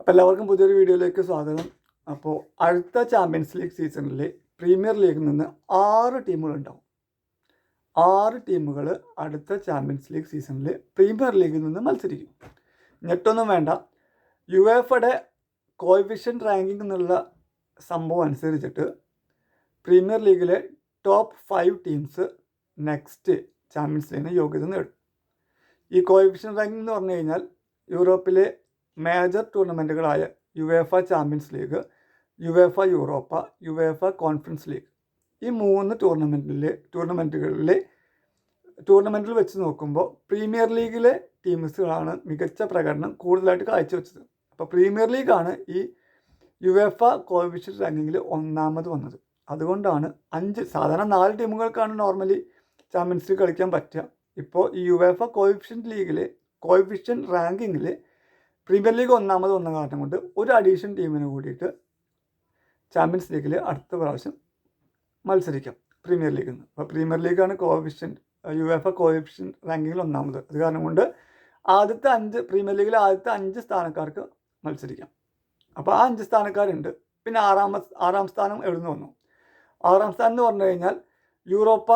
അപ്പോൾ എല്ലാവർക്കും പുതിയൊരു വീഡിയോയിലേക്ക് സ്വാഗതം. അപ്പോൾ അടുത്ത ചാമ്പ്യൻസ് ലീഗ് സീസണിൽ പ്രീമിയർ ലീഗിൽ നിന്ന് 6 ടീമുകളുണ്ടാവും. 6 ടീമുകൾ അടുത്ത ചാമ്പ്യൻസ് ലീഗ് സീസണിൽ പ്രീമിയർ ലീഗിൽ നിന്ന് മത്സരിക്കും. ഞെട്ടൊന്നും വേണ്ട, യുവേഫയുടെ കോഎഫിഷ്യന്റ് റാങ്കിങ് എന്നുള്ള സംഭവം അനുസരിച്ചിട്ട് പ്രീമിയർ ലീഗിലെ ടോപ്പ് 5 ടീംസ് നെക്സ്റ്റ് ചാമ്പ്യൻസ് ലീഗിന് യോഗ്യത നേടും. ഈ കോഎഫിഷ്യന്റ് റാങ്കിങ് എന്ന് പറഞ്ഞു കഴിഞ്ഞാൽ യൂറോപ്പിലെ മേജർ ടൂർണമെൻറ്റുകളായ UEFA Champions League, UEFA Europa, UEFA Conference League, ഈ 3 ടൂർണമെൻറ്റിൽ വെച്ച് നോക്കുമ്പോൾ പ്രീമിയർ ലീഗിലെ ടീംസുകളാണ് മികച്ച പ്രകടനം കൂടുതലായിട്ട് കാഴ്ചവെച്ചത്. അപ്പോൾ പ്രീമിയർ ലീഗാണ് ഈ യുവേഫ കോഎഫിഷ്യന്റ് റാങ്കിങ്ങിൽ ഒന്നാമത് വന്നത്. അതുകൊണ്ടാണ് സാധാരണ 4 ടീമുകൾക്കാണ് നോർമലി ചാമ്പ്യൻസ് ലീഗ് കളിക്കാൻ പറ്റുക. ഇപ്പോൾ ഈ യുവേഫ കോഎഫിഷ്യന്റ് റാങ്കിങ്ങിൽ പ്രീമിയർ ലീഗ് ഒന്നാമത് വന്ന കാരണം കൊണ്ട് ഒരു അഡീഷൻ ടീമിന് കൂടിയിട്ട് ചാമ്പ്യൻസ് ലീഗിൽ അടുത്ത പ്രാവശ്യം മത്സരിക്കാം പ്രീമിയർ ലീഗിൽ നിന്ന്. അപ്പോൾ പ്രീമിയർ ലീഗാണ് യുവേഫ കോഎഫിഷ്യന്റ് റാങ്കിങ്ങിൽ ഒന്നാമത്. അത് കാരണം കൊണ്ട് പ്രീമിയർ ലീഗിലെ ആദ്യത്തെ 5 സ്ഥാനക്കാർക്ക് മത്സരിക്കാം. അപ്പോൾ ആ 5 സ്ഥാനക്കാരുണ്ട്. പിന്നെ ആറാം സ്ഥാനം എവിടെ നിന്ന് വന്നു? 6ാം സ്ഥാനം എന്ന് പറഞ്ഞു കഴിഞ്ഞാൽ യൂറോപ്പ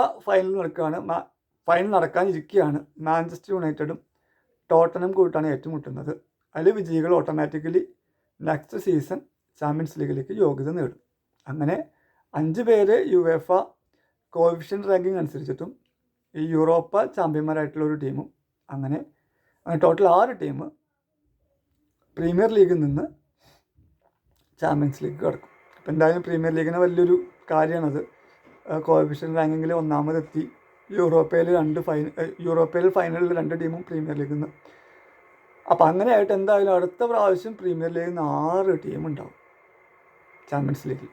ഫൈനൽ നടക്കാനിരിക്കുകയാണ്. മാഞ്ചസ്റ്റർ യുണൈറ്റഡും ടോട്ടനം കൂട്ടാണ് ഏറ്റുമുട്ടുന്നത്. അതിൽ വിജയികൾ ഓട്ടോമാറ്റിക്കലി നെക്സ്റ്റ് സീസൺ ചാമ്പ്യൻസ് ലീഗിലേക്ക് യോഗ്യത നേടും. അങ്ങനെ 5 പേര് യുവേഫ കോഎഫിഷ്യന്റ് റാങ്കിങ് അനുസരിച്ചിട്ടും ഈ യൂറോപ്പ ചാമ്പ്യന്മാരായിട്ടുള്ള ഒരു ടീമും അങ്ങനെ ടോട്ടൽ 6 ടീം പ്രീമിയർ ലീഗിൽ നിന്ന് ചാമ്പ്യൻസ് ലീഗ് കിടക്കും. അപ്പോൾ എന്തായാലും പ്രീമിയർ ലീഗിന് വലിയൊരു കാര്യമാണത്. കോഎഫിഷ്യന്റ് റാങ്കിങ്ങിൽ ഒന്നാമതെത്തി. യൂറോപ്പയിൽ ഫൈനലിൽ 2 ടീമും പ്രീമിയർ ലീഗിൽ നിന്ന്. അപ്പോൾ അങ്ങനെയായിട്ട് എന്തായാലും അടുത്ത പ്രാവശ്യം പ്രീമിയർ ലീഗിൽ നിന്ന് 6 ടീം ഉണ്ടാവും ചാമ്പ്യൻസ് ലീഗിൽ.